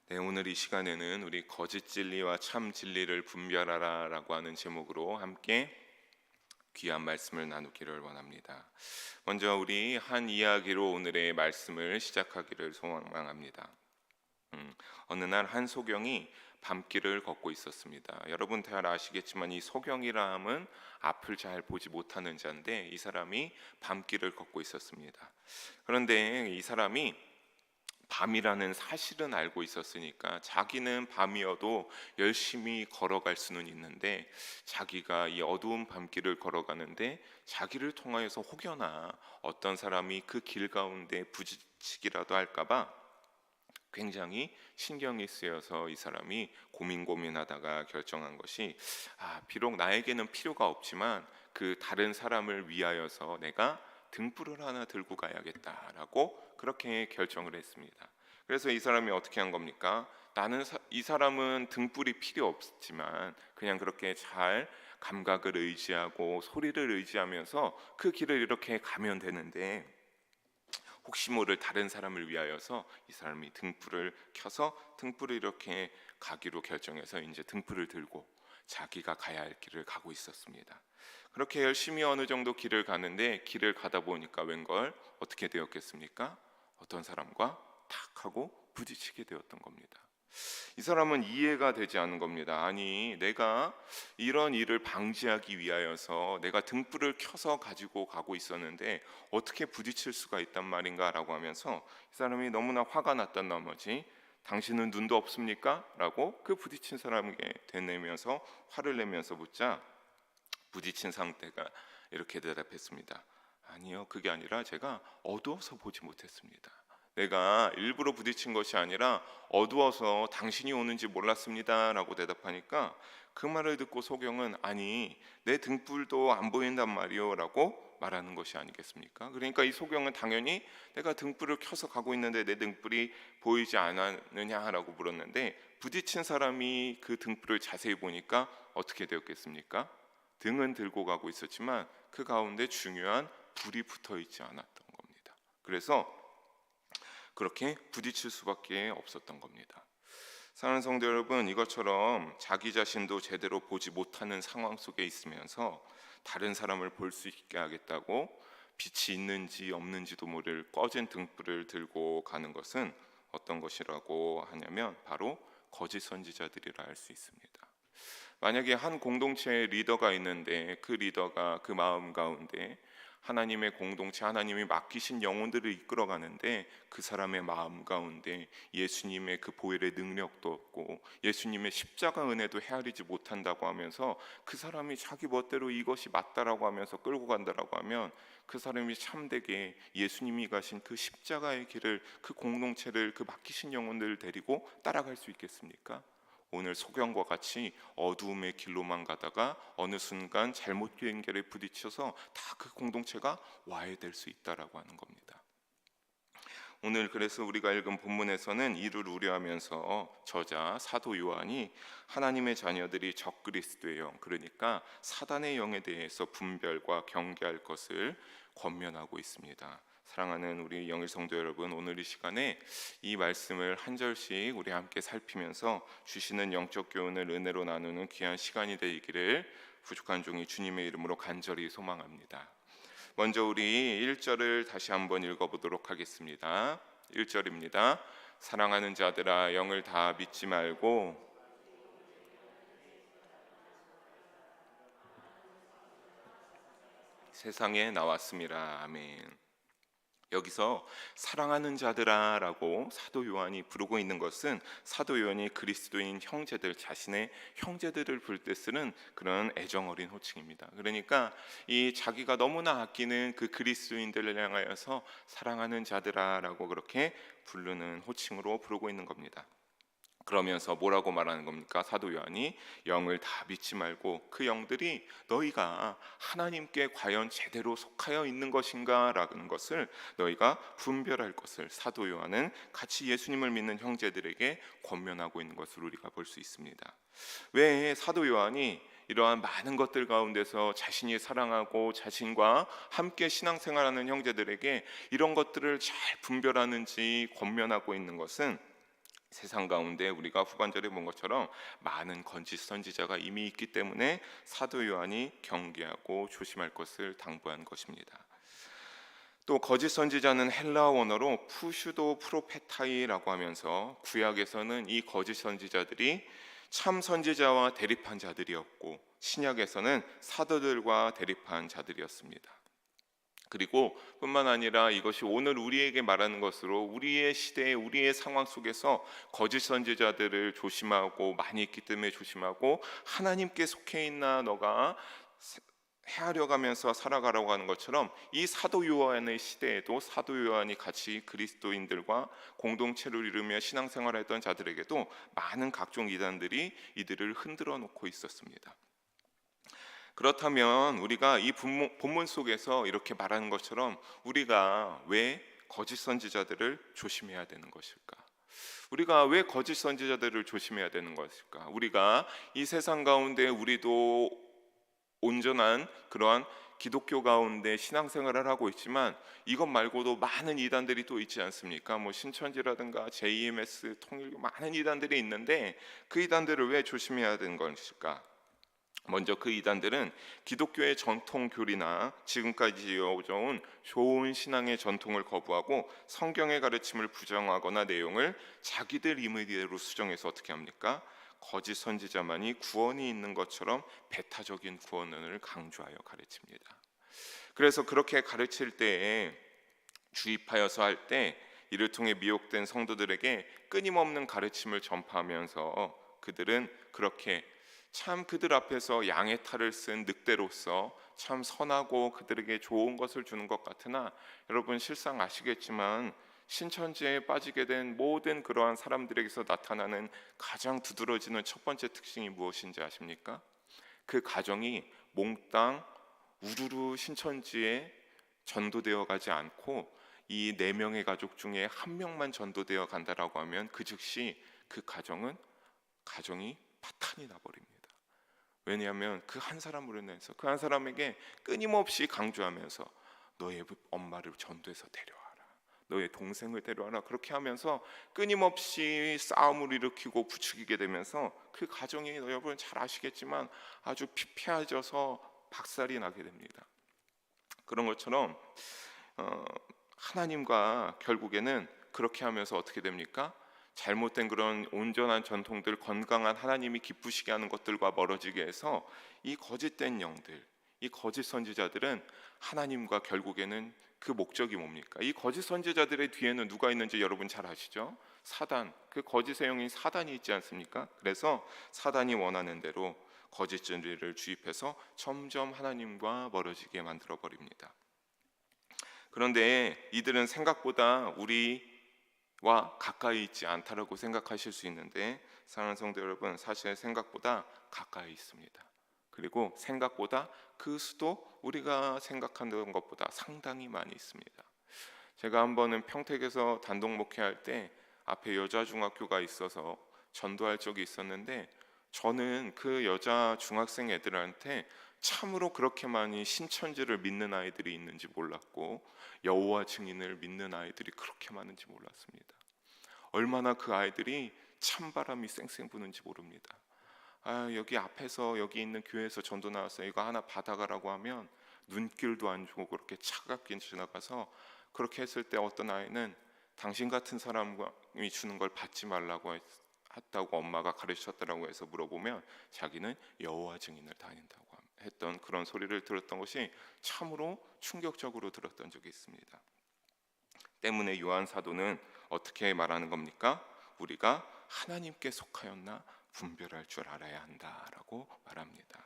네, 오늘 이 시간에는 우리 거짓 진리와 참 진리를 분별하라라고 하는 제목으로 함께 귀한 말씀을 나누기를 원합니다. 먼저 우리 한 이야기로 오늘의 말씀을 시작하기를 소망합니다. 어느 날 한 소경이 밤길을 걷고 있었습니다. 여러분 잘 아시겠지만 이 소경이라 함은 앞을 잘 보지 못하는 자인데 이 사람이 밤길을 걷고 있었습니다. 그런데 이 사람이 밤이라는 사실은 알고 있었으니까 자기는 밤이어도 열심히 걸어갈 수는 있는데, 자기가 이 어두운 밤길을 걸어가는데 자기를 통하여서 혹여나 어떤 사람이 그 길 가운데 부딪히기라도 할까봐 굉장히 신경이 쓰여서 이 사람이 고민하다가 결정한 것이, 비록 나에게는 필요가 없지만 그 다른 사람을 위하여서 내가 등불을 하나 들고 가야겠다라고 그렇게 결정을 했습니다. 그래서 이 사람이 어떻게 한 겁니까? 이 사람은 등불이 필요 없지만 그냥 그렇게 잘 감각을 의지하고 소리를 의지하면서 그 길을 이렇게 가면 되는데, 혹시 모를 다른 사람을 위하여서 이 사람이 등불을 켜서 등불을 이렇게 가기로 결정해서 이제 등불을 들고 자기가 가야 할 길을 가고 있었습니다. 그렇게 열심히 어느 정도 길을 가는데, 길을 가다 보니까 웬걸 어떻게 되었겠습니까? 어떤 사람과 탁 하고 부딪히게 되었던 겁니다. 이 사람은 이해가 되지 않는 겁니다. 아니, 내가 이런 일을 방지하기 위하여서 내가 등불을 켜서 가지고 가고 있었는데 어떻게 부딪힐 수가 있단 말인가 라고 하면서, 이 사람이 너무나 화가 났던 나머지 당신은 눈도 없습니까? 라고 그 부딪힌 사람에게 되뇌면서 화를 내면서 묻자, 부딪힌 상태가 이렇게 대답했습니다. 아니요, 그게 아니라 제가 어두워서 보지 못했습니다. 내가 일부러 부딪힌 것이 아니라 어두워서 당신이 오는지 몰랐습니다 라고 대답하니까, 그 말을 듣고 소경은 아니, 내 등불도 안 보인단 말이요 라고 말하는 것이 아니겠습니까? 그러니까 이 소경은 당연히 내가 등불을 켜서 가고 있는데 내 등불이 보이지 않았느냐라고 물었는데, 부딪힌 사람이 그 등불을 자세히 보니까 어떻게 되었겠습니까? 등은 들고 가고 있었지만 그 가운데 중요한 불이 붙어 있지 않았던 겁니다. 그래서 그렇게 부딪힐 수밖에 없었던 겁니다. 사랑하는 성도 여러분, 이것처럼 자기 자신도 제대로 보지 못하는 상황 속에 있으면서 다른 사람을 볼 수 있게 하겠다고 빛이 있는지 없는지도 모를 꺼진 등불을 들고 가는 것은 어떤 것이라고 하냐면 바로 거짓 선지자들이라 할 수 있습니다. 만약에 한 공동체의 리더가 있는데 그 리더가 그 마음 가운데 하나님의 공동체, 하나님이 맡기신 영혼들을 이끌어가는데 그 사람의 마음 가운데 예수님의 그 보혈의 능력도 없고 예수님의 십자가 은혜도 헤아리지 못한다고 하면서 그 사람이 자기 멋대로 이것이 맞다라고 하면서 끌고 간다라고 하면, 그 사람이 참되게 예수님이 가신 그 십자가의 길을, 그 공동체를, 그 맡기신 영혼들을 데리고 따라갈 수 있겠습니까? 오늘 소경과 같이 어두움의 길로만 가다가 어느 순간 잘못된 길에 부딪혀서 다 그 공동체가 와해될 수 있다라고 하는 겁니다. 오늘 그래서 우리가 읽은 본문에서는 이를 우려하면서 저자 사도 요한이 하나님의 자녀들이 적그리스도의 영, 그러니까 사단의 영에 대해서 분별과 경계할 것을 권면하고 있습니다. 사랑하는 우리 영일 성도 여러분, 오늘 이 시간에 이 말씀을 한 절씩 우리 함께 살피면서 주시는 영적 교훈을 은혜로 나누는 귀한 시간이 되기를 부족한 종이 주님의 이름으로 간절히 소망합니다. 먼저 우리 1절을 다시 한번 읽어보도록 하겠습니다. 1절입니다. 사랑하는 자들아, 영을 다 믿지 말고 세상에 나왔음이라. 아멘. 여기서 사랑하는 자들아 라고 사도 요한이 부르고 있는 것은, 사도 요한이 그리스도인 형제들, 자신의 형제들을 부를 때 쓰는 그런 애정 어린 호칭입니다. 그러니까 이 자기가 너무나 아끼는 그 그리스도인들을 향하여서 사랑하는 자들아 라고 그렇게 부르는 호칭으로 부르고 있는 겁니다. 그러면서 뭐라고 말하는 겁니까? 사도 요한이 영을 다 믿지 말고 그 영들이 너희가 하나님께 과연 제대로 속하여 있는 것인가 라는 것을 너희가 분별할 것을 사도 요한은 같이 예수님을 믿는 형제들에게 권면하고 있는 것을 우리가 볼 수 있습니다. 왜 사도 요한이 이러한 많은 것들 가운데서 자신이 사랑하고 자신과 함께 신앙생활하는 형제들에게 이런 것들을 잘 분별하는지 권면하고 있는 것은, 세상 가운데 우리가 후반절에 본 것처럼 많은 거짓 선지자가 이미 있기 때문에 사도 요한이 경계하고 조심할 것을 당부한 것입니다. 또 거짓 선지자는 헬라어 원어로 푸슈도 프로페타이라고 하면서 구약에서는 이 거짓 선지자들이 참 선지자와 대립한 자들이었고 신약에서는 사도들과 대립한 자들이었습니다. 그리고 뿐만 아니라 이것이 오늘 우리에게 말하는 것으로 우리의 시대에 우리의 상황 속에서 거짓 선지자들을 조심하고 많이 있기 때문에 조심하고 하나님께 속해 있나 너가 헤아려 가면서 살아가라고 하는 것처럼 이 사도 요한의 시대에도 사도 요한이 같이 그리스도인들과 공동체를 이루며 신앙생활했던 자들에게도 많은 각종 이단들이 이들을 흔들어 놓고 있었습니다. 그렇다면 우리가 이 본문 속에서 이렇게 말하는 것처럼 우리가 왜 거짓 선지자들을 조심해야 되는 것일까? 우리가 왜 거짓 선지자들을 조심해야 되는 것일까? 우리가 이 세상 가운데 우리도 온전한 그러한 기독교 가운데 신앙생활을 하고 있지만 이것 말고도 많은 이단들이 또 있지 않습니까? 뭐 신천지라든가 JMS 통일교 많은 이단들이 있는데 그 이단들을 왜 조심해야 되는 것일까? 먼저 그 이단들은 기독교의 전통 교리나 지금까지 이어져온 좋은 신앙의 전통을 거부하고 성경의 가르침을 부정하거나 내용을 자기들 임의대로 수정해서 어떻게 합니까? 거짓 선지자만이 구원이 있는 것처럼 배타적인 구원을 강조하여 가르칩니다. 그래서 그렇게 가르칠 때에 주입하여서 할 때 이를 통해 미혹된 성도들에게 끊임없는 가르침을 전파하면서 그들은 그렇게 참 그들 앞에서 양의 탈을 쓴 늑대로서 참 선하고 그들에게 좋은 것을 주는 것 같으나 여러분 실상 아시겠지만 신천지에 빠지게 된 모든 그러한 사람들에게서 나타나는 가장 두드러지는 첫 번째 특징이 무엇인지 아십니까? 그 가정이 몽땅 우르르 신천지에 전도되어 가지 않고 이 4명의 가족 중에 1명만 전도되어 간다라고 하면 그 즉시 그 가정이 파탄이 나버립니다. 왜냐하면 그 한 사람으로 인해서 그 한 사람에게 끊임없이 강조하면서 너의 엄마를 전도해서 데려와라, 너의 동생을 데려와라, 그렇게 하면서 끊임없이 싸움을 일으키고 부추기게 되면서 그 가정이 여러분 잘 아시겠지만 아주 피폐해져서 박살이 나게 됩니다. 그런 것처럼 하나님과 결국에는 그렇게 하면서 어떻게 됩니까? 잘못된 그런 온전한 전통들, 건강한 하나님이 기쁘시게 하는 것들과 멀어지게 해서 이 거짓된 영들, 이 거짓 선지자들은 하나님과 결국에는 그 목적이 뭡니까? 이 거짓 선지자들의 뒤에는 누가 있는지 여러분 잘 아시죠? 사단, 그 거짓의 영인 사단이 있지 않습니까? 그래서 사단이 원하는 대로 거짓 진리를 주입해서 점점 하나님과 멀어지게 만들어 버립니다. 그런데 이들은 생각보다 우리와 가까이 있지 않다라고 생각하실 수 있는데 사랑하는 성도 여러분, 사실 생각보다 가까이 있습니다. 그리고 생각보다 그 수도 우리가 생각하는 것보다 상당히 많이 있습니다. 제가 한 번은 평택에서 단독 목회할 때 앞에 여자 중학교가 있어서 전도할 적이 있었는데 저는 그 여자 중학생 애들한테 참으로 그렇게 많이 신천지를 믿는 아이들이 있는지 몰랐고 여호와 증인을 믿는 아이들이 그렇게 많은지 몰랐습니다. 얼마나 그 아이들이 찬바람이 쌩쌩 부는지 모릅니다. 여기 앞에서 여기 있는 교회에서 전도 나왔어요, 이거 하나 받아가라고 하면 눈길도 안 주고 그렇게 차갑게 지나가서 그렇게 했을 때 어떤 아이는 당신 같은 사람이 주는 걸 받지 말라고 했다고 엄마가 가르쳤다라고 해서 물어보면 자기는 여호와 증인을 다닌다고 했던 그런 소리를 들었던 것이 참으로 충격적으로 들었던 적이 있습니다. 때문에 요한 사도는 어떻게 말하는 겁니까? 우리가 하나님께 속하였나 분별할 줄 알아야 한다라고 말합니다.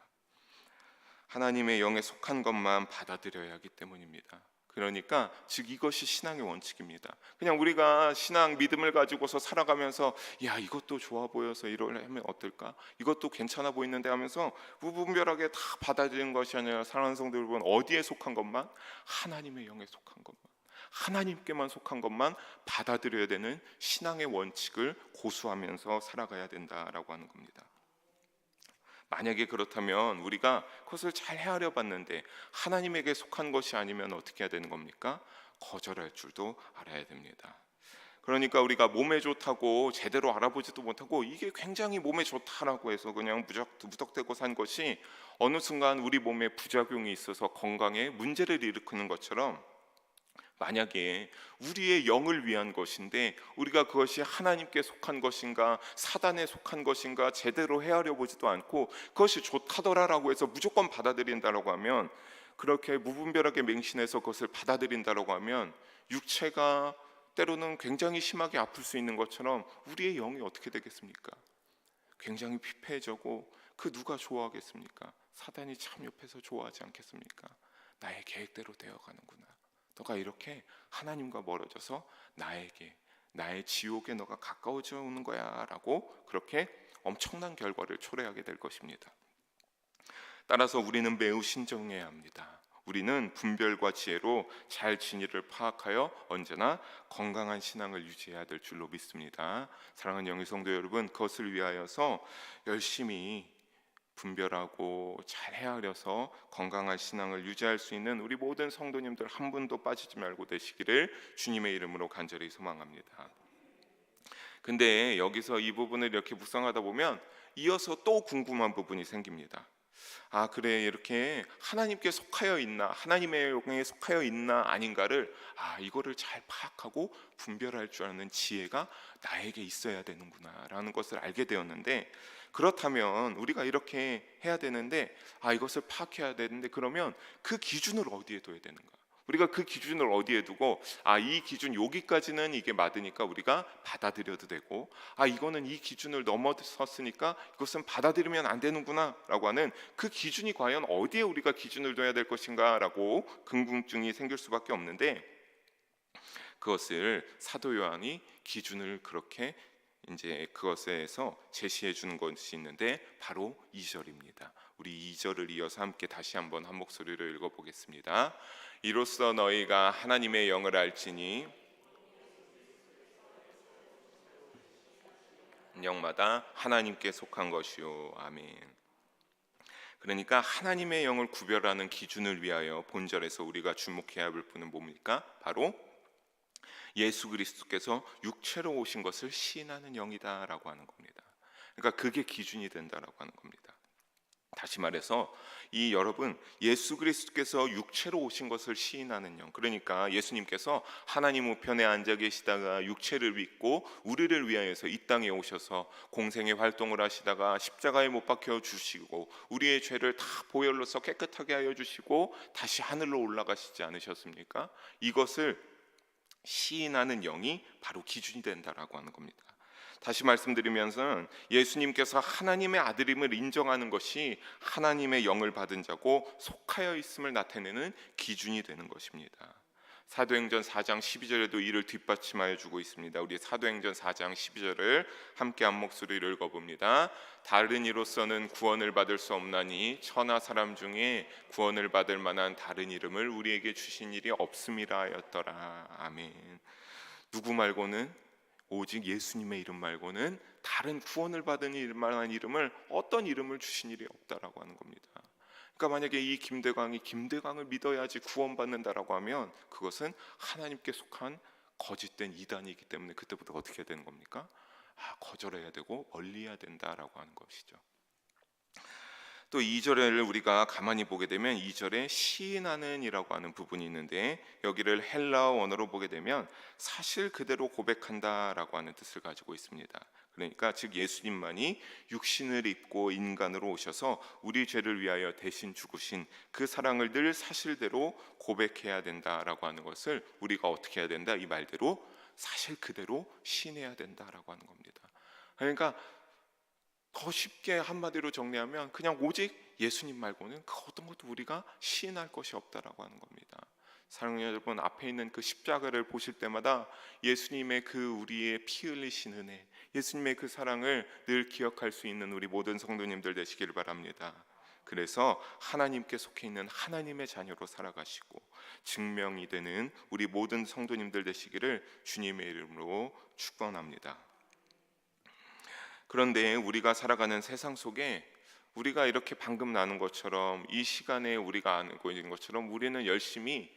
하나님의 영에 속한 것만 받아들여야 하기 때문입니다. 그러니까 즉 이것이 신앙의 원칙입니다. 그냥 우리가 신앙 믿음을 가지고서 살아가면서 야 이것도 좋아 보여서 이걸 하면 어떨까? 이것도 괜찮아 보이는데 하면서 무분별하게 다 받아들이는 것이 아니라 사랑하는 성도 여러분, 어디에 속한 것만? 하나님의 영에 속한 것만, 하나님께만 속한 것만 받아들여야 되는 신앙의 원칙을 고수하면서 살아가야 된다라고 하는 겁니다. 만약에 그렇다면 우리가 그것을 잘 헤아려 봤는데 하나님에게 속한 것이 아니면 어떻게 해야 되는 겁니까? 거절할 줄도 알아야 됩니다. 그러니까 우리가 몸에 좋다고 제대로 알아보지도 못하고 이게 굉장히 몸에 좋다라고 해서 그냥 무턱대고 산 것이 어느 순간 우리 몸에 부작용이 있어서 건강에 문제를 일으키는 것처럼, 만약에 우리의 영을 위한 것인데 우리가 그것이 하나님께 속한 것인가 사단에 속한 것인가 제대로 헤아려 보지도 않고 그것이 좋다더라라고 해서 무조건 받아들인다라고 하면, 그렇게 무분별하게 맹신해서 그것을 받아들인다라고 하면 육체가 때로는 굉장히 심하게 아플 수 있는 것처럼 우리의 영이 어떻게 되겠습니까? 굉장히 피폐해지고 그 누가 좋아하겠습니까? 사단이 참 옆에서 좋아하지 않겠습니까? 나의 계획대로 되어가는구나, 너가 이렇게 하나님과 멀어져서 나에게, 나의 지옥에 너가 가까워져 오는 거야 라고 그렇게 엄청난 결과를 초래하게 될 것입니다. 따라서 우리는 매우 신중해야 합니다. 우리는 분별과 지혜로 잘 진리를 파악하여 언제나 건강한 신앙을 유지해야 될 줄로 믿습니다. 사랑하는 영의 성도 여러분, 그것을 위하여서 열심히 분별하고 잘 헤아려서 건강한 신앙을 유지할 수 있는 우리 모든 성도님들 한 분도 빠지지 말고 되시기를 주님의 이름으로 간절히 소망합니다. 근데 여기서 이 부분을 이렇게 묵상하다 보면 이어서 또 궁금한 부분이 생깁니다. 아, 그래, 이렇게 하나님께 속하여 있나, 하나님의 영에 속하여 있나 아닌가를 이거를 잘 파악하고 분별할 줄 아는 지혜가 나에게 있어야 되는구나 라는 것을 알게 되었는데, 그렇다면 우리가 이렇게 해야 되는데 이것을 파악해야 되는데, 그러면 그 기준을 어디에 둬야 되는가? 우리가 그 기준을 어디에 두고 이 기준 여기까지는 이게 맞으니까 우리가 받아들여도 되고, 이거는 이 기준을 넘어섰으니까 이것은 받아들이면 안 되는구나 라고 하는 그 기준이 과연 어디에 우리가 기준을 둬야 될 것인가 라고 궁금증이 생길 수밖에 없는데, 그것을 사도 요한이 기준을 그렇게 이제 그것에서 제시해 주는 것이 있는데 바로 2절입니다. 우리 2절을 이어서 함께 다시 한번 한 목소리로 읽어보겠습니다. 이로써 너희가 하나님의 영을 알지니 영마다 하나님께 속한 것이요. 아멘. 그러니까 하나님의 영을 구별하는 기준을 위하여 본절에서 우리가 주목해야 할 부분은 뭡니까? 바로 예수 그리스도께서 육체로 오신 것을 시인하는 영이다라고 하는 겁니다. 그러니까 그게 기준이 된다라고 하는 겁니다. 다시 말해서 여러분, 예수 그리스도께서 육체로 오신 것을 시인하는 영, 그러니까 예수님께서 하나님 우편에 앉아 계시다가 육체를 입고 우리를 위하여서 이 땅에 오셔서 공생의 활동을 하시다가 십자가에 못 박혀 주시고 우리의 죄를 다 보혈로서 깨끗하게 하여 주시고 다시 하늘로 올라가시지 않으셨습니까? 이것을 시인하는 영이 바로 기준이 된다라고 하는 겁니다. 다시 말씀드리면서 예수님께서 하나님의 아들임을 인정하는 것이 하나님의 영을 받은 자고 속하여 있음을 나타내는 기준이 되는 것입니다. 사도행전 4장 12절에도 이를 뒷받침하여 주고 있습니다. 우리 사도행전 4장 12절을 함께 한 목소리를 읽어봅니다. 다른 이로서는 구원을 받을 수 없나니 천하 사람 중에 구원을 받을 만한 다른 이름을 우리에게 주신 일이 없음이라 하였더라. 아멘. 누구 말고는, 오직 예수님의 이름 말고는 다른 구원을 받을 만한 이름을, 어떤 이름을 주신 일이 없다라고 하는 겁니다. 그러니까 만약에 이 김대광을 믿어야지 구원받는다라고 하면 그것은 하나님께 속한 거짓된 이단이기 때문에 그때부터 어떻게 해야 되는 겁니까? 거절해야 되고 멀리해야 된다라고 하는 것이죠. 또 2절을 우리가 가만히 보게 되면 2절에 시인하는 이라고 하는 부분이 있는데, 여기를 헬라어 원어로 보게 되면 사실 그대로 고백한다라고 하는 뜻을 가지고 있습니다. 그러니까 즉 예수님만이 육신을 입고 인간으로 오셔서 우리 죄를 위하여 대신 죽으신 그 사랑을 늘 사실대로 고백해야 된다라고 하는 것을 우리가 어떻게 해야 된다? 이 말대로 사실 그대로 시인해야 된다라고 하는 겁니다. 그러니까 더 쉽게 한마디로 정리하면 그냥 오직 예수님 말고는 그 어떤 것도 우리가 시인할 것이 없다라고 하는 겁니다. 사랑하는 여러분, 앞에 있는 그 십자가를 보실 때마다 예수님의 그 우리의 피 흘리신 은혜, 예수님의 그 사랑을 늘 기억할 수 있는 우리 모든 성도님들 되시기를 바랍니다. 그래서 하나님께 속해 있는 하나님의 자녀로 살아가시고 증명이 되는 우리 모든 성도님들 되시기를 주님의 이름으로 축원합니다. 그런데 우리가 살아가는 세상 속에 우리가 이렇게 방금 나눈 것처럼, 이 시간에 우리가 알고 있는 것처럼 우리는 열심히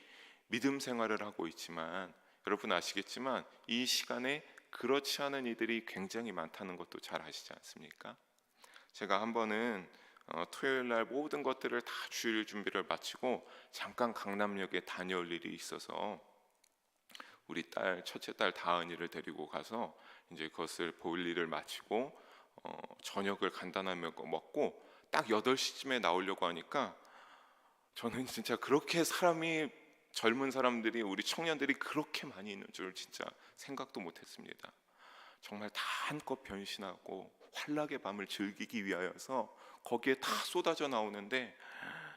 믿음 생활을 하고 있지만 여러분 아시겠지만 이 시간에 그렇지 않은 이들이 굉장히 많다는 것도 잘 아시지 않습니까? 제가 한 번은 토요일 날 모든 것들을 다 주일 준비를 마치고 잠깐 강남역에 다녀올 일이 있어서 우리 첫째 딸 다은이를 데리고 가서 이제 그것을 볼 일을 마치고 저녁을 간단하게 먹고 딱 8시쯤에 나오려고 하니까 저는 진짜 그렇게 젊은 사람들이, 우리 청년들이 그렇게 많이 있는 줄 진짜 생각도 못했습니다. 정말 다 한껏 변신하고 환락의 밤을 즐기기 위하여서 거기에 다 쏟아져 나오는데,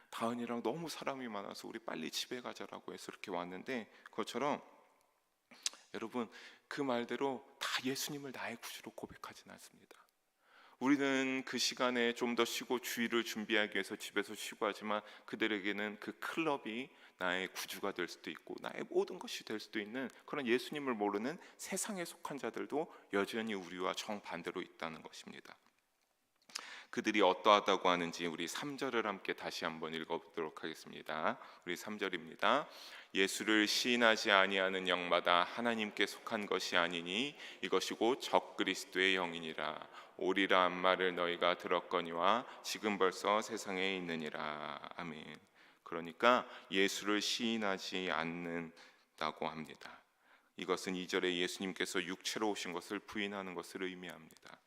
다은이랑 너무 사람이 많아서 우리 빨리 집에 가자라고 해서 이렇게 왔는데, 그것처럼 여러분 그 말대로 다 예수님을 나의 구주로 고백하진 않습니다. 우리는 그 시간에 좀 더 쉬고 주일을 준비하기 위해서 집에서 쉬고 하지만, 그들에게는 그 클럽이 나의 구주가 될 수도 있고 나의 모든 것이 될 수도 있는 그런 예수님을 모르는 세상에 속한 자들도 여전히 우리와 정반대로 있다는 것입니다. 그들이 어떠하다고 하는지 우리 3절을 함께 다시 한번 읽어보도록 하겠습니다. 우리 3절입니다. 예수를 시인하지 아니하는 영마다 하나님께 속한 것이 아니니 이것이 곧 적그리스도의 영이니라. 오리라 한 말을 너희가 들었거니와 지금 벌써 세상에 있느니라. 아멘. 그러니까 예수를 시인하지 않는다고 합니다. 이것은 2절에 예수님께서 육체로 오신 것을 부인하는 것을 의미합니다.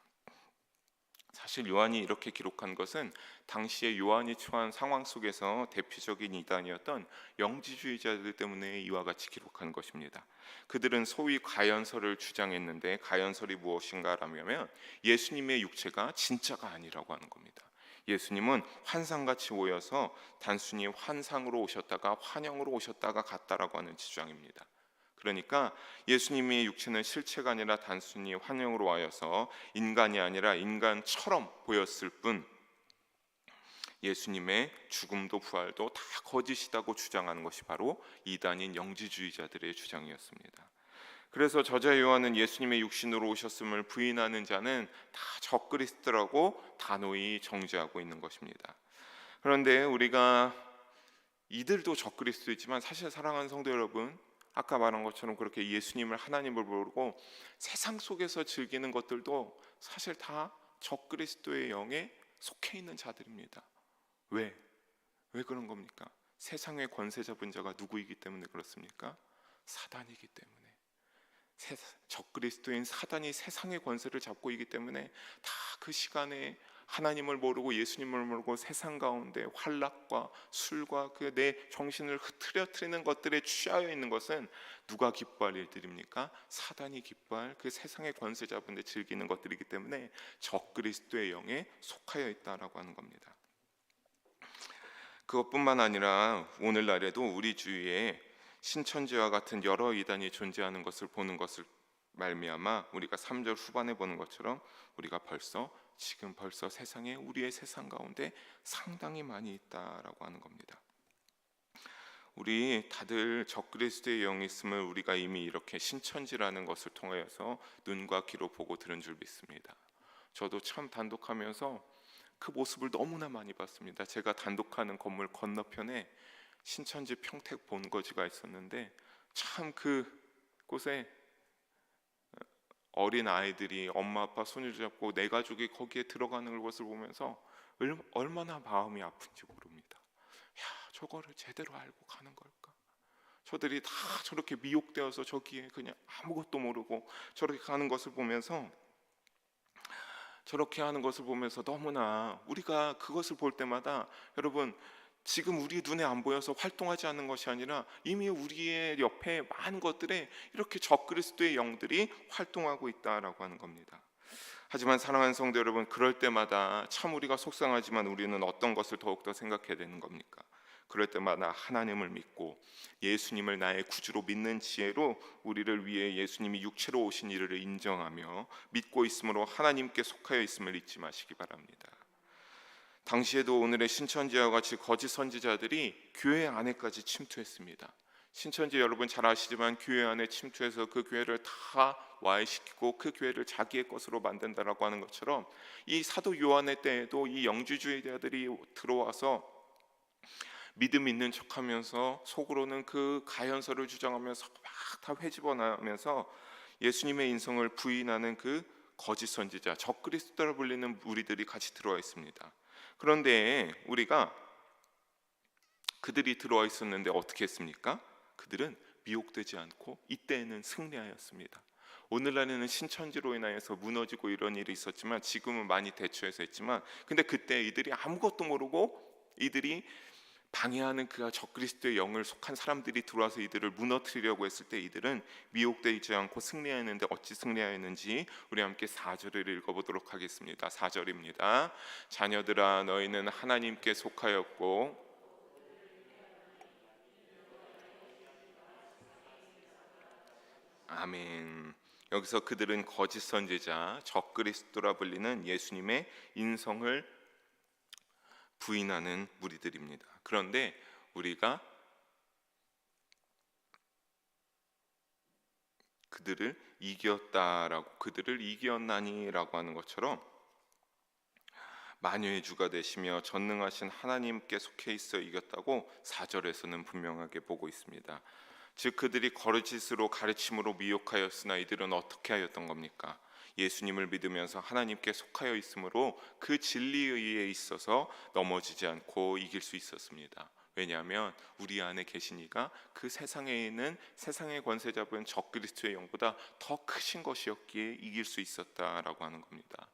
사실 요한이 이렇게 기록한 것은 당시에 요한이 처한 상황 속에서 대표적인 이단이었던 영지주의자들 때문에 이와 같이 기록한 것입니다. 그들은 소위 가연설을 주장했는데, 가연설이 무엇인가라면 예수님의 육체가 진짜가 아니라고 하는 겁니다. 예수님은 환상같이 오여서 단순히 환상으로 오셨다가 환영으로 오셨다가 갔다라고 하는 주장입니다. 그러니까 예수님의 육체는 실체가 아니라 단순히 환영으로 와여서 인간이 아니라 인간처럼 보였을 뿐, 예수님의 죽음도 부활도 다 거짓이라고 주장하는 것이 바로 이단인 영지주의자들의 주장이었습니다. 그래서 저자 요한은 예수님의 육신으로 오셨음을 부인하는 자는 다 적그리스도라고 단호히 정죄하고 있는 것입니다. 그런데 우리가 이들도 적그리스도이지만 사실 사랑하는 성도 여러분, 아까 말한 것처럼 그렇게 예수님을 하나님을 모르고 세상 속에서 즐기는 것들도 사실 다 적그리스도의 영에 속해 있는 자들입니다. 왜 그런 겁니까? 세상의 권세 잡은 자가 누구이기 때문에 그렇습니까? 사단이기 때문에. 적그리스도인 사단이 세상의 권세를 잡고 있기 때문에 다 그 시간에 하나님을 모르고 예수님을 모르고 세상 가운데 환락과 술과 그 내 정신을 흐트러뜨리는 것들에 취하여 있는 것은 누가 기뻐할 일들입니까? 사단이 기뻐할 그 세상의 권세 잡은 데 즐기는 것들이기 때문에 적그리스도의 영에 속하여 있다라고 하는 겁니다. 그것뿐만 아니라 오늘날에도 우리 주위에 신천지와 같은 여러 이단이 존재하는 것을 보는 것을 말미암아 우리가 3절 후반에 보는 것처럼 우리가 지금 벌써 세상에, 우리의 세상 가운데 상당히 많이 있다라고 하는 겁니다. 우리 다들 적그리스도의 영이 있음을 우리가 이미 이렇게 신천지라는 것을 통하여서 눈과 귀로 보고 들은 줄 믿습니다. 저도 참 단독하면서 그 모습을 너무나 많이 봤습니다. 제가 단독하는 건물 건너편에 신천지 평택 본거지가 있었는데, 참 그곳에 어린 아이들이 엄마 아빠 손을 잡고 내 가족이 거기에 들어가는 것을 보면서 얼마나 마음이 아픈지 모릅니다. 야, 저거를 제대로 알고 가는 걸까? 저들이 다 저렇게 미혹되어서 저기에 그냥 아무것도 모르고 저렇게 가는 것을 보면서, 저렇게 하는 것을 보면서 너무나 우리가 그것을 볼 때마다, 여러분 지금 우리 눈에 안 보여서 활동하지 않는 것이 아니라 이미 우리의 옆에 많은 것들에 이렇게 적그리스도의 영들이 활동하고 있다라고 하는 겁니다. 하지만 사랑하는 성도 여러분, 그럴 때마다 참 우리가 속상하지만 우리는 어떤 것을 더욱더 생각해야 되는 겁니까? 그럴 때마다 하나님을 믿고 예수님을 나의 구주로 믿는 지혜로 우리를 위해 예수님이 육체로 오신 이를 인정하며 믿고 있으므로 하나님께 속하여 있음을 잊지 마시기 바랍니다. 당시에도 오늘의 신천지와 같이 거짓 선지자들이 교회 안에까지 침투했습니다. 신천지 여러분 잘 아시지만 교회 안에 침투해서 그 교회를 다 와해시키고 그 교회를 자기의 것으로 만든다라고 하는 것처럼, 이 사도 요한의 때에도 이 영지주의자들이 들어와서 믿음 있는 척하면서 속으로는 그 가연설을 주장하면서 막 다 회집어나면서 예수님의 인성을 부인하는 그 거짓 선지자, 적그리스도라 불리는 무리들이 같이 들어와 있습니다. 그런데 우리가 그들이 들어와 있었는데 어떻게 했습니까? 그들은 미혹되지 않고 이때에는 승리하였습니다. 오늘날에는 신천지로 인하여서 무너지고 이런 일이 있었지만 지금은 많이 대처해서 했지만, 근데 그때 이들이 아무것도 모르고 이들이 방해하는 그 적그리스도의 영을 속한 사람들이 들어와서 이들을 무너뜨리려고 했을 때 이들은 미혹되지 않고 승리하였는데 어찌 승리하였는지 우리 함께 4절을 읽어보도록 하겠습니다. 4절입니다. 자녀들아, 너희는 하나님께 속하였고 아멘. 여기서 그들은 거짓 선지자, 적그리스도라 불리는 예수님의 인성을 부인하는 무리들입니다. 그런데 우리가 그들을 이겼다라고, 그들을 이겼나니라고 하는 것처럼 만유의 주가 되시며 전능하신 하나님께 속해 있어 이겼다고 4절에서는 분명하게 보고 있습니다. 즉 그들이 거짓으로 가르침으로 미혹하였으나 이들은 어떻게 하였던 겁니까? 예수님을 믿으면서 하나님께 속하여 있으므로 그 진리에 있어서 넘어지지 않고 이길 수 있었습니다. 왜냐하면 우리 안에 계신 이가 그 세상에 있는 세상의 권세 잡은 적그리스도의 영보다 더 크신 것이었기에 이길 수 있었다라고 하는 겁니다.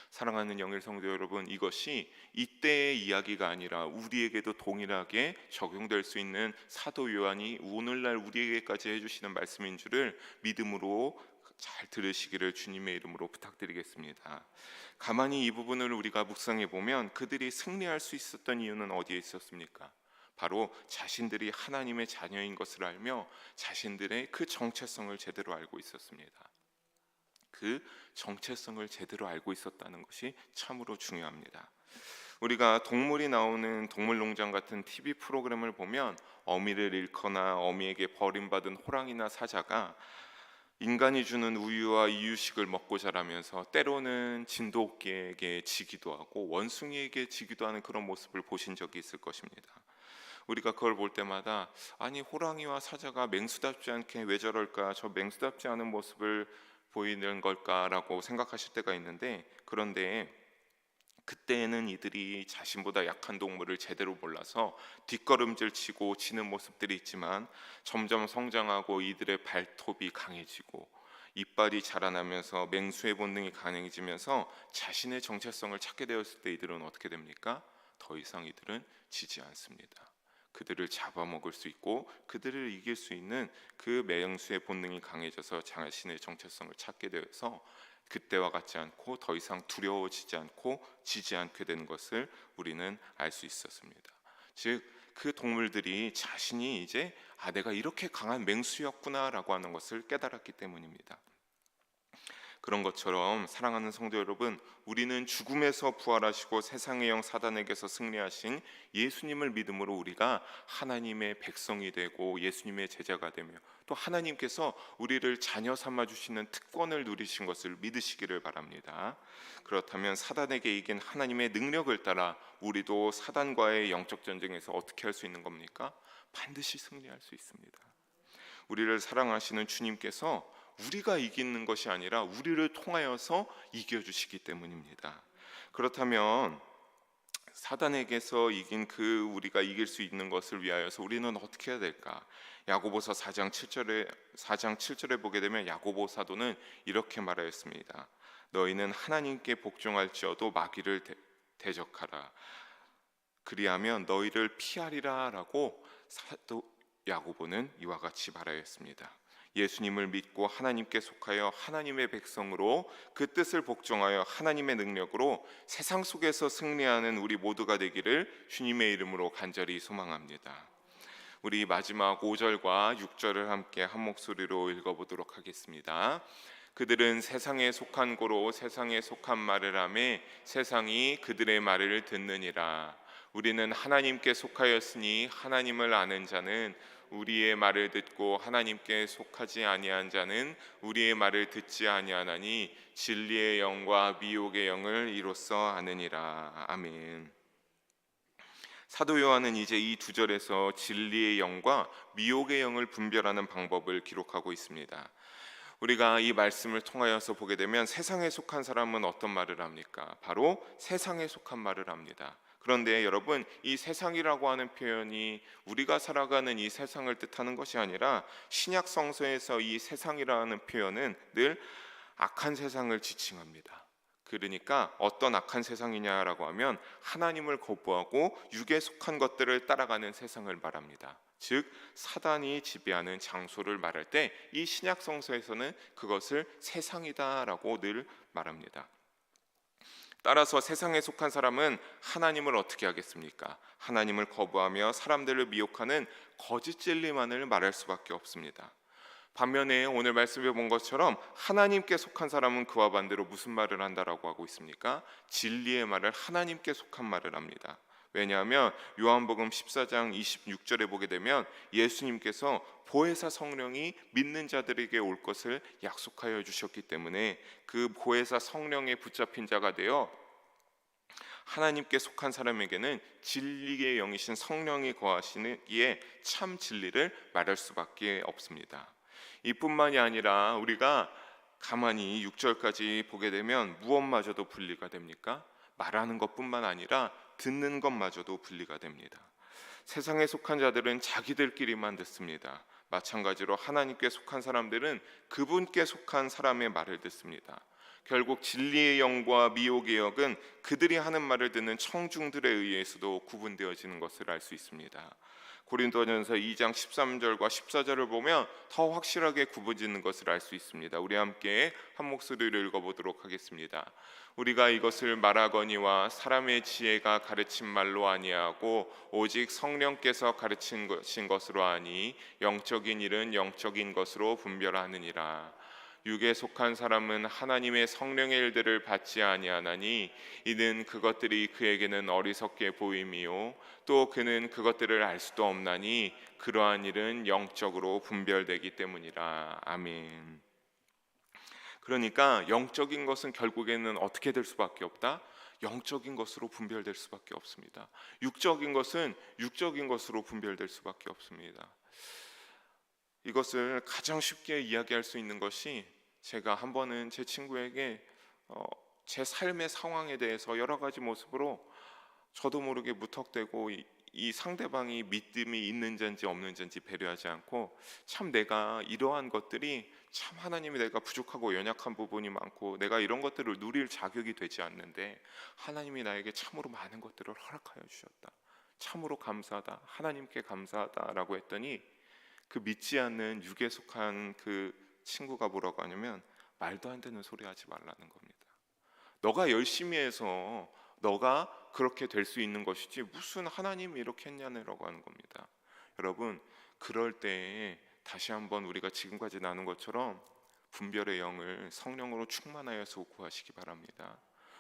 사랑하는 영일 성도 여러분, 이것이 이때의 이야기가 아니라 우리에게도 동일하게 적용될 수 있는 사도 요한이 오늘날 우리에게까지 해주시는 말씀인 줄을 믿음으로 잘 들으시기를 주님의 이름으로 부탁드리겠습니다. 가만히 이 부분을 우리가 묵상해 보면 그들이 승리할 수 있었던 이유는 어디에 있었습니까? 바로 자신들이 하나님의 자녀인 것을 알며 자신들의 그 정체성을 제대로 알고 있었습니다. 그 정체성을 제대로 알고 있었다는 것이 참으로 중요합니다. 우리가 동물이 나오는 동물농장 같은 TV 프로그램을 보면 어미를 잃거나 어미에게 버림받은 호랑이나 사자가 인간이 주는 우유와 이유식을 먹고 자라면서 때로는 진돗개에게 지기도 하고 원숭이에게 지기도 하는 그런 모습을 보신 적이 있을 것입니다. 우리가 그걸 볼 때마다 아니 호랑이와 사자가 맹수답지 않게 왜 저럴까, 저 맹수답지 않은 모습을 보이는 걸까라고 생각하실 때가 있는데, 그런데 그때에는 이들이 자신보다 약한 동물을 제대로 몰라서 뒷걸음질 치고 지는 모습들이 있지만 점점 성장하고 이들의 발톱이 강해지고 이빨이 자라나면서 맹수의 본능이 강해지면서 자신의 정체성을 찾게 되었을 때 이들은 어떻게 됩니까? 더 이상 이들은 지지 않습니다. 그들을 잡아먹을 수 있고 그들을 이길 수 있는 그 맹수의 본능이 강해져서 자신의 정체성을 찾게 되어서 그때와 같지 않고 더 이상 두려워지지 않고 지지 않게 되는 것을 우리는 알 수 있었습니다. 즉 그 동물들이 자신이 이제 내가 이렇게 강한 맹수였구나라고 하는 것을 깨달았기 때문입니다. 그런 것처럼 사랑하는 성도 여러분, 우리는 죽음에서 부활하시고 세상의 영 사단에게서 승리하신 예수님을 믿음으로 우리가 하나님의 백성이 되고 예수님의 제자가 되며 또 하나님께서 우리를 자녀 삼아 주시는 특권을 누리신 것을 믿으시기를 바랍니다. 그렇다면 사단에게 이긴 하나님의 능력을 따라 우리도 사단과의 영적 전쟁에서 어떻게 할 수 있는 겁니까? 반드시 승리할 수 있습니다. 우리를 사랑하시는 주님께서 우리가 이기는 것이 아니라 우리를 통하여서 이겨주시기 때문입니다. 그렇다면 사단에게서 이긴 그 우리가 이길 수 있는 것을 위하여서 우리는 어떻게 해야 될까? 야고보서 4장 7절에 보게 되면 야고보 사도는 이렇게 말하였습니다. 너희는 하나님께 복종할지어도 마귀를 대적하라. 그리하면 너희를 피하리라 라고 사도 야고보는 이와 같이 말하였습니다. 예수님을 믿고 하나님께 속하여 하나님의 백성으로 그 뜻을 복종하여 하나님의 능력으로 세상 속에서 승리하는 우리 모두가 되기를 주님의 이름으로 간절히 소망합니다. 우리 마지막 5절과 6절을 함께 한 목소리로 읽어보도록 하겠습니다. 그들은 세상에 속한 고로 세상에 속한 말을 하매 세상이 그들의 말을 듣느니라. 우리는 하나님께 속하였으니 하나님을 아는 자는 우리의 말을 듣고 하나님께 속하지 아니한 자는 우리의 말을 듣지 아니하나니 진리의 영과 미혹의 영을 이로써 아느니라. 아멘. 사도 요한은 이제 이 두 절에서 진리의 영과 미혹의 영을 분별하는 방법을 기록하고 있습니다. 우리가 이 말씀을 통하여서 보게 되면 세상에 속한 사람은 어떤 말을 합니까? 바로 세상에 속한 말을 합니다. 그런데 여러분, 이 세상이라고 하는 표현이 우리가 살아가는 이 세상을 뜻하는 것이 아니라 신약 성서에서 이 세상이라는 표현은 늘 악한 세상을 지칭합니다. 그러니까 어떤 악한 세상이냐라고 하면 하나님을 거부하고 육에 속한 것들을 따라가는 세상을 말합니다. 즉 사단이 지배하는 장소를 말할 때 이 신약 성서에서는 그것을 세상이다라고 늘 말합니다. 따라서 세상에 속한 사람은 하나님을 어떻게 하겠습니까? 하나님을 거부하며 사람들을 미혹하는 거짓 진리만을 말할 수밖에 없습니다. 반면에 오늘 말씀해 본 것처럼 하나님께 속한 사람은 그와 반대로 무슨 말을 한다라고 하고 있습니까? 진리의 말을, 하나님께 속한 말을 합니다. 왜냐하면 요한복음 14장 26절에 보게 되면 예수님께서 보혜사 성령이 믿는 자들에게 올 것을 약속하여 주셨기 때문에 그 보혜사 성령에 붙잡힌 자가 되어 하나님께 속한 사람에게는 진리의 영이신 성령이 거하시기에 참 진리를 말할 수밖에 없습니다. 이뿐만이 아니라 우리가 가만히 6절까지 보게 되면 무엇마저도 분리가 됩니까? 말하는 것뿐만 아니라 듣는 것마저도 분리가 됩니다. 세상에 속한 자들은 자기들끼리만 듣습니다. 마찬가지로 하나님께 속한 사람들은 그분께 속한 사람의 말을 듣습니다. 결국 진리의 영과 미혹의 영은 그들이 하는 말을 듣는 청중들에 의해서도 구분되어지는 것을 알 수 있습니다. 고린도전서 2장 13절과 14절을 보면 더 확실하게 구분짓는 것을 알 수 있습니다. 우리 함께 한 목소리를 읽어보도록 하겠습니다. 우리가 이것을 말하거니와 사람의 지혜가 가르친 말로 아니하고 오직 성령께서 가르친 것으로 아니 영적인 일은 영적인 것으로 분별하느니라. 육에 속한 사람은 하나님의 성령의 일들을 받지 아니하나니 이는 그것들이 그에게는 어리석게 보임이요 또 그는 그것들을 알 수도 없나니 그러한 일은 영적으로 분별되기 때문이라. 아멘. 그러니까 영적인 것은 결국에는 어떻게 될 수밖에 없다? 영적인 것으로 분별될 수밖에 없습니다. 육적인 것은 육적인 것으로 분별될 수밖에 없습니다. 이것을 가장 쉽게 이야기할 수 있는 것이, 제가 한 번은 제 친구에게 제 삶의 상황에 대해서 여러 가지 모습으로 저도 모르게 무턱대고 이 상대방이 믿음이 있는지 없는지 배려하지 않고, 참 내가 이러한 것들이 참 하나님이 내가 부족하고 연약한 부분이 많고 내가 이런 것들을 누릴 자격이 되지 않는데 하나님이 나에게 참으로 많은 것들을 허락하여 주셨다, 참으로 감사하다, 하나님께 감사하다라고 했더니 그 믿지 않는 육에 속한 그 친구가 뭐라고 하냐면, 말도 안 되는 소리 하지 말라는 겁니다. 너가 열심히 해서 너가 그렇게 될 수 있는 것이지 무슨 하나님이 이렇게 했냐라고 하는 겁니다. 여러분, 그럴 때에 다시 한번 우리가 지금까지 나눈 것처럼 분별의 영을 성령으로 충만하여서 구하시기 바랍니다.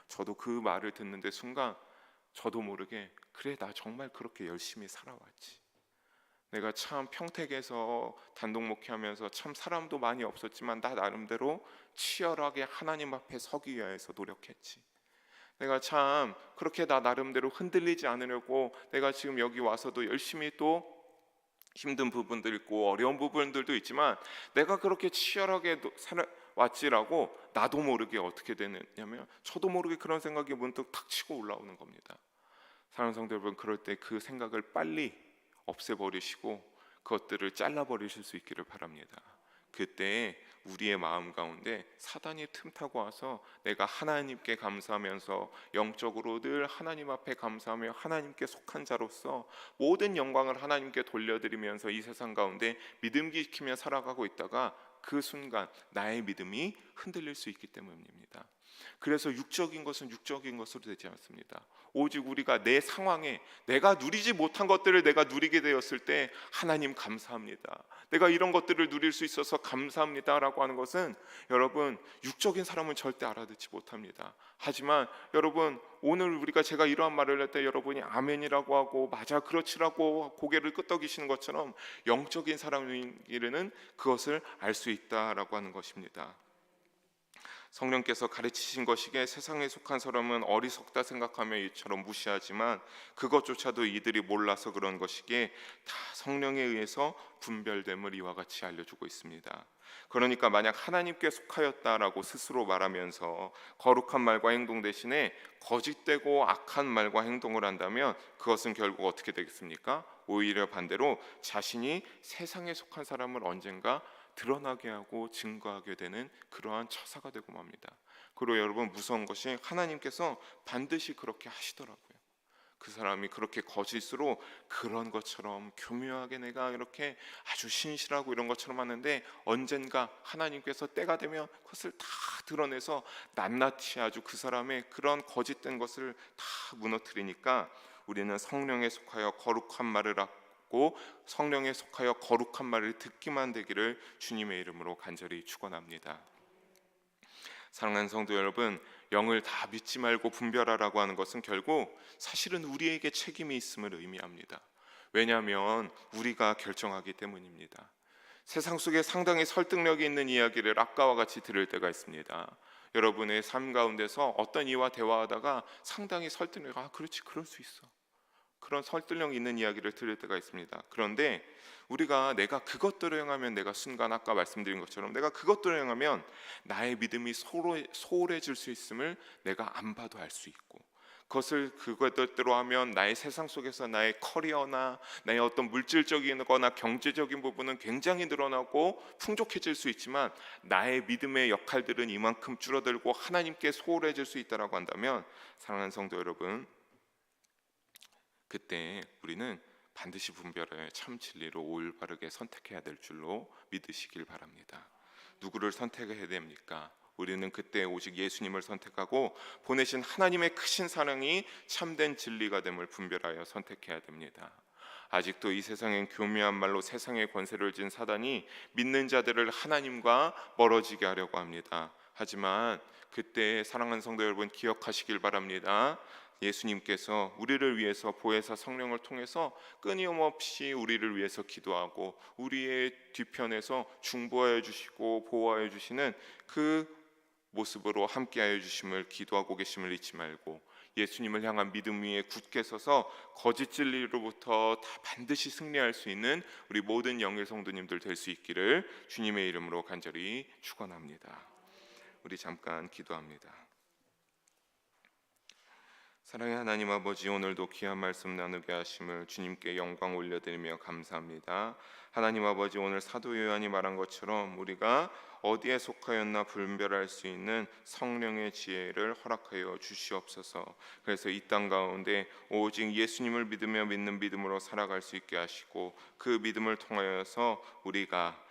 저도 그 말을 듣는데 순간 저도 모르게, 그래 나 정말 그렇게 열심히 살아왔지, 내가 참 평택에서 단독 목회하면서 참 사람도 많이 없었지만 나 나름대로 치열하게 하나님 앞에 서기 위해서 노력했지, 내가 참 그렇게 나 나름대로 흔들리지 않으려고 내가 지금 여기 와서도 열심히 또 힘든 부분도 있고 어려운 부분들도 있지만 내가 그렇게 치열하게 살아왔지라고 나도 모르게 어떻게 되느냐면, 저도 모르게 그런 생각이 문득 탁 치고 올라오는 겁니다. 사랑하는 성도 여러분, 그럴 때 그 생각을 빨리 없애버리시고 그것들을 잘라버리실 수 있기를 바랍니다. 그때 우리의 마음 가운데 사단이 틈타고 와서 내가 하나님께 감사하면서 영적으로 늘 하나님 앞에 감사하며 하나님께 속한 자로서 모든 영광을 하나님께 돌려드리면서 이 세상 가운데 믿음 지키며 살아가고 있다가 그 순간 나의 믿음이 흔들릴 수 있기 때문입니다. 그래서 육적인 것은 육적인 것으로 되지 않습니다. 오직 우리가 내 상황에 내가 누리지 못한 것들을 내가 누리게 되었을 때 하나님 감사합니다, 내가 이런 것들을 누릴 수 있어서 감사합니다 라고 하는 것은, 여러분 육적인 사람은 절대 알아듣지 못합니다. 하지만 여러분, 오늘 우리가 제가 이러한 말을 할 때 여러분이 아멘이라고 하고 맞아 그렇지라고 고개를 끄덕이시는 것처럼 영적인 사람에게는 그것을 알 수 있다라고 하는 것입니다. 성령께서 가르치신 것이기에 세상에 속한 사람은 어리석다 생각하며 이처럼 무시하지만 그것조차도 이들이 몰라서 그런 것이기에 다 성령에 의해서 분별됨을 이와 같이 알려주고 있습니다. 그러니까 만약 하나님께 속하였다라고 스스로 말하면서 거룩한 말과 행동 대신에 거짓되고 악한 말과 행동을 한다면 그것은 결국 어떻게 되겠습니까? 오히려 반대로 자신이 세상에 속한 사람을 언젠가 드러나게 하고 증거하게 되는 그러한 처사가 되고 맙니다. 그리고 여러분, 무서운 것이 하나님께서 반드시 그렇게 하시더라고요. 그 사람이 그렇게 거짓으로 그런 것처럼 교묘하게 내가 이렇게 아주 신실하고 이런 것처럼 하는데 언젠가 하나님께서 때가 되면 그것을 다 드러내서 낱낱이 아주 그 사람의 그런 거짓된 것을 다 무너뜨리니까 우리는 성령에 속하여 거룩한 말을 하고 성령에 속하여 거룩한 말을 듣기만 되기를 주님의 이름으로 간절히 축원합니다. 사랑하는 성도 여러분, 영을 다 믿지 말고 분별하라고 하는 것은 결국 사실은 우리에게 책임이 있음을 의미합니다. 왜냐하면 우리가 결정하기 때문입니다. 세상 속에 상당히 설득력이 있는 이야기를 아까와 같이 들을 때가 있습니다. 여러분의 삶 가운데서 어떤 이와 대화하다가 상당히 설득력, 그렇지, 그럴 수 있어, 그런 설득력 있는 이야기를 들을 때가 있습니다. 그런데 우리가 내가 그것대로 행하면, 내가 순간 아까 말씀드린 것처럼 내가 그것대로 행하면 나의 믿음이 소홀해질 수 있음을 내가 안 봐도 알 수 있고, 그것대로 하면 나의 세상 속에서 나의 커리어나 나의 어떤 물질적인 거나 경제적인 부분은 굉장히 늘어나고 풍족해질 수 있지만 나의 믿음의 역할들은 이만큼 줄어들고 하나님께 소홀해질 수 있다라고 한다면, 사랑하는 성도 여러분, 그때 우리는 반드시 분별해 참 진리로 올바르게 선택해야 될 줄로 믿으시길 바랍니다. 누구를 선택해야 됩니까? 우리는 그때 오직 예수님을 선택하고 보내신 하나님의 크신 사랑이 참된 진리가 됨을 분별하여 선택해야 됩니다. 아직도 이 세상엔 교묘한 말로 세상의 권세를 쥔 사단이 믿는 자들을 하나님과 멀어지게 하려고 합니다. 하지만 그때 사랑하는 성도 여러분, 기억하시길 바랍니다. 예수님께서 우리를 위해서 보혜사 성령을 통해서 끊임없이 우리를 위해서 기도하고 우리의 뒤편에서 중보하여 주시고 보호하여 주시는 그 모습으로 함께하여 주심을 기도하고 계심을 잊지 말고, 예수님을 향한 믿음 위에 굳게 서서 거짓 진리로부터 다 반드시 승리할 수 있는 우리 모든 영의 성도님들 될 수 있기를 주님의 이름으로 간절히 축원합니다. 우리 잠깐 기도합니다. 사랑의 하나님 아버지, 오늘도 귀한 말씀 나누게 하심을 주님께 영광 올려드리며 감사합니다. 하나님 아버지, 오늘 사도 요한이 말한 것처럼 우리가 어디에 속하였나 분별할 수 있는 성령의 지혜를 허락하여 주시옵소서. 그래서 이 땅 가운데 오직 예수님을 믿으며 믿는 믿음으로 살아갈 수 있게 하시고, 그 믿음을 통하여서 우리가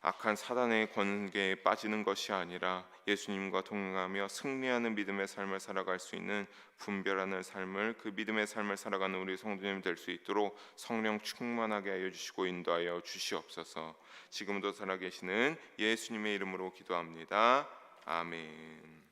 악한 사단의 권계에 빠지는 것이 아니라 예수님과 동행하며 승리하는 믿음의 삶을 살아갈 수 있는 분별하는 삶을, 그 믿음의 삶을 살아가는 우리 성도님 될 수 있도록 성령 충만하게 하여 주시고 인도하여 주시옵소서. 지금도 살아계시는 예수님의 이름으로 기도합니다. 아멘.